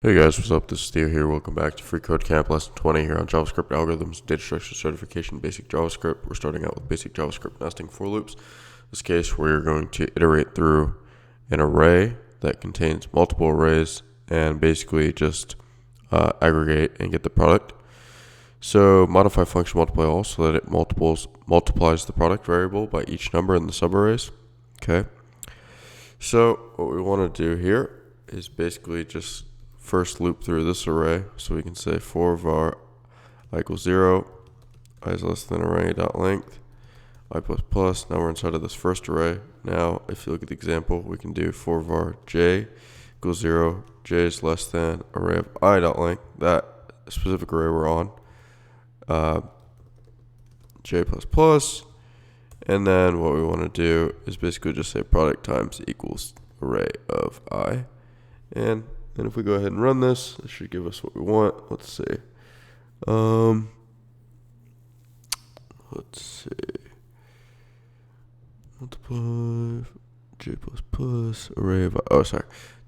Hey guys, what's up? This is Theo here. Welcome back to Free Code Camp Lesson 20 here on JavaScript Algorithms, Data Structure Certification, Basic JavaScript. We're starting out with basic JavaScript nesting for loops. In this case, we're going to iterate through an array that contains multiple arrays and basically just aggregate and get the product. So modify function multiply all so that it multiplies the product variable by each number in the subarrays. Okay. So what we want to do here is basically just first loop through this array, so we can say for var I equals 0, I is less than array dot length, I plus plus. Now we're inside of this first array. Now if you look at the example, we can do for var j equals 0, j is less than array of I dot length, that specific array we're on, j plus plus. And then what we want to do is basically just say product times equals array of I. And then if we go ahead and run this, it should give us what we want. Let's see. Multiply j plus plus array of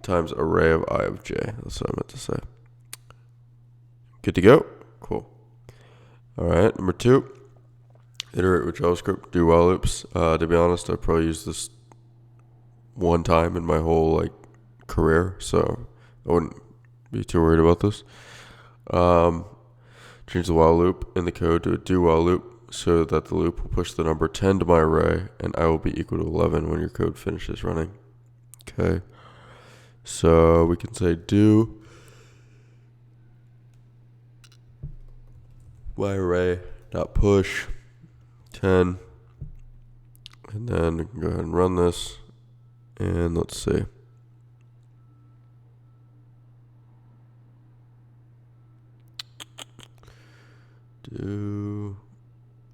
times array of I of j. That's what I meant to say. Good to go? Cool. Alright, number 2. Iterate with JavaScript, do while loops. To be honest, I probably used this one time in my whole career, so I wouldn't be too worried about this. Change the while loop in the code to a do while loop so that the loop will push the number 10 to my array and I will be equal to 11 when your code finishes running. Okay, so we can say do my array dot push 10, and then we can go ahead and run this, and let's see.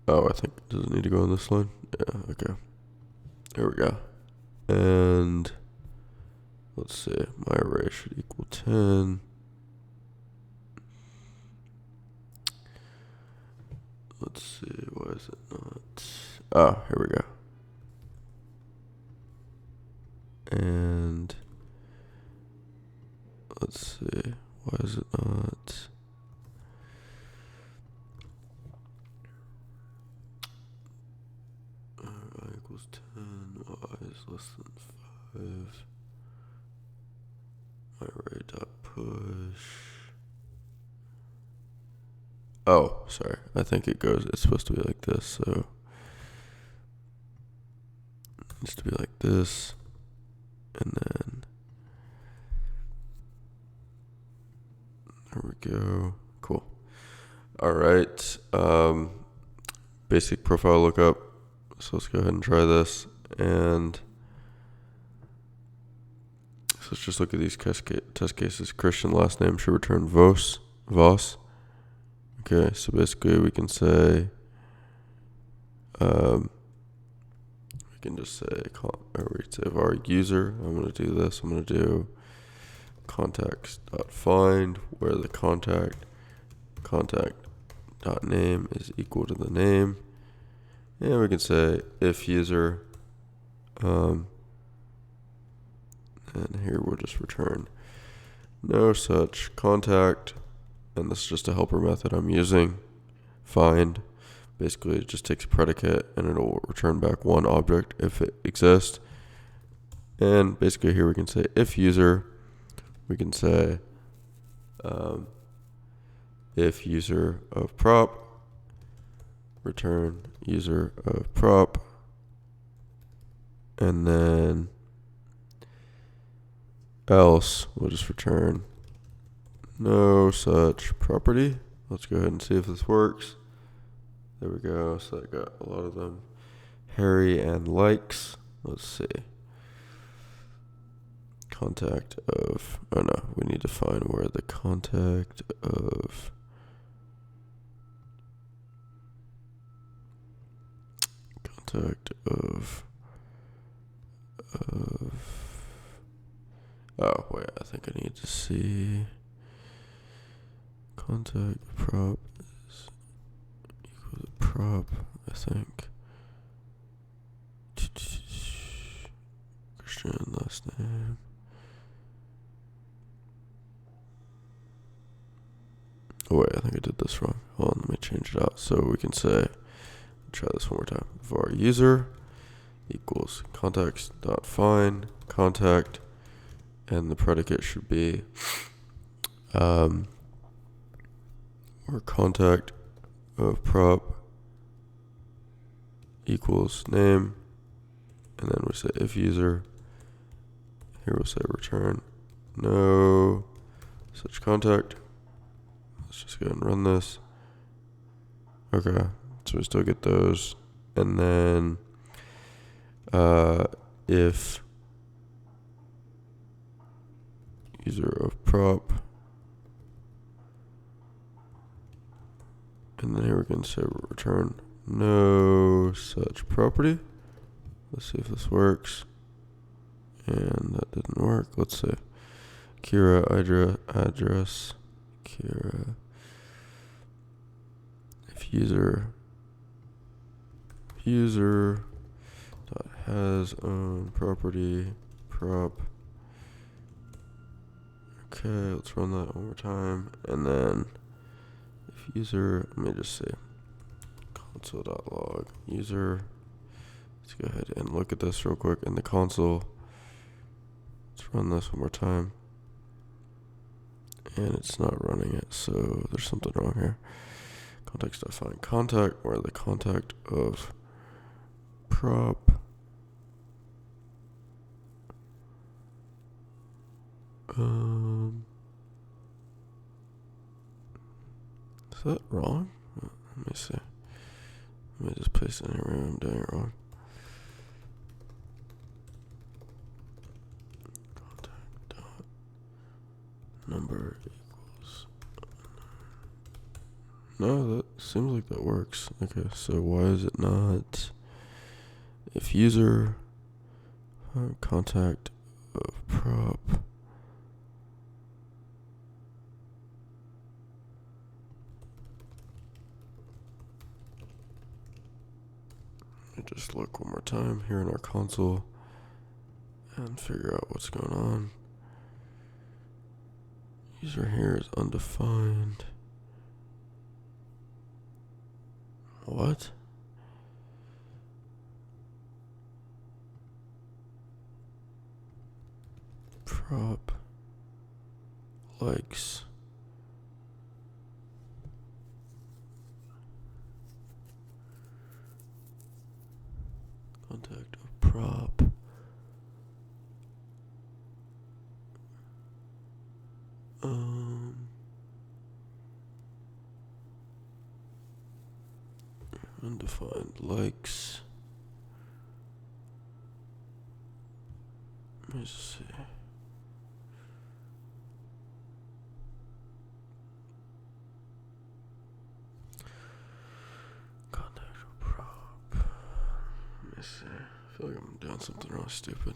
I think it doesn't need to go on this line. Yeah, okay. Here we go. And let's see, my array should equal 10. Let's see, why is it not? Oh, here we go. And let's see, why is it not? I equals 10, I is less than 5. My array dot push. Oh, sorry. I think it's supposed to be like this, so it needs to be like this, and then there we go. Cool. All right. Basic profile lookup. So let's go ahead and try this, and so let's just look at these test cases. Christian last name should return Voss. Okay, so basically we can say, we can just say, var user. I'm going to do this. I'm going to do contacts.find where the contact.name is equal to the name. And we can say if user, and here we'll just return no such contact. And this is just a helper method I'm using. Find. Basically, it just takes a predicate and it'll return back one object if it exists. And basically here we can say if user, we can say if user of prop, return user of prop, and then else we'll just return no such property. Let's go ahead and see if this works. There we go. So I got a lot of them. Harry and likes. Let's see. Contact of. Oh no, we need to find where the contact of. Oh wait, I think I need to see. Contact prop is equal to prop, I think. Christian last name. Oh wait, I think I did this wrong. Hold on, let me change it out. So we can say, try this one more time. var user equals context dot find contact, and the predicate should be or contact of prop equals name, and then we say if user. Here we'll say return no such contact. Let's just go ahead and run this. Okay, so we still get those, and then if user of prop, and then here we can say return no such property. Let's see if this works. And that didn't work. Let's say Kira address Kira if user dot has own property prop. Okay, let's run that one more time, and then if user, let me just say console.log user. Let's go ahead and look at this real quick in the console. Let's run this one more time, and it's not running it, so there's something wrong here. Context.find contact, where the contact of prop is that wrong? Let me see. Let me just paste it in here. Maybe I'm doing it wrong. Number equals. No, that seems like that works. Okay, so why is it not? If user contact of prop. Let me just look one more time here in our console and figure out what's going on. User here is undefined. What? Prop likes contact of prop. Undefined likes. Let me just see. Contact of prop. Let me see. I feel like I'm doing something really stupid.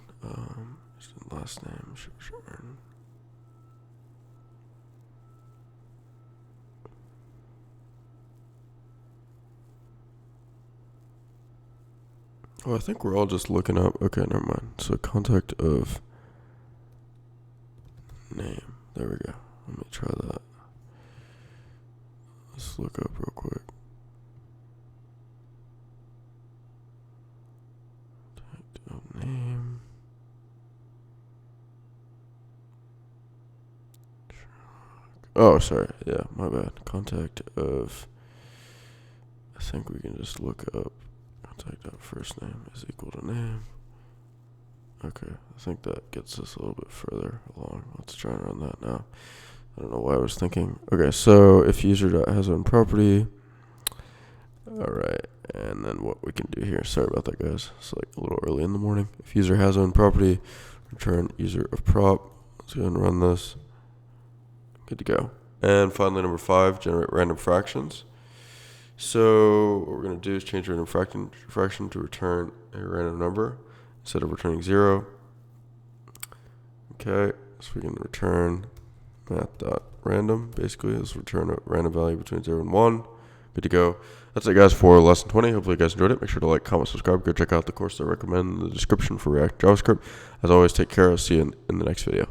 Just the last name should return. Oh, I think we're all just looking up. Okay, never mind. So contact of name. There we go. Let me try that. Let's look up real quick. Contact of name. Oh, sorry. Yeah, my bad. Contact of. I think we can just look up. Contact of first name is equal to name. Okay, I think that gets us a little bit further along. Let's try and run that now. I don't know why I was thinking. Okay, so if user has own property. Alright, and then what we can do here. Sorry about that, guys. It's like a little early in the morning. If user has own property, return user of prop. Let's go ahead and run this. Good to go. And finally, number 5, generate random fractions. So what we're going to do is change random fraction to return a random number instead of returning 0. Okay, so we can return math.random. Basically, let's return a random value between 0 and 1. Good to go. That's it, guys, for lesson 20. Hopefully you guys enjoyed it. Make sure to like, comment, subscribe. Go check out the course I recommend in the description for React JavaScript. As always, take care. I'll see you in the next video.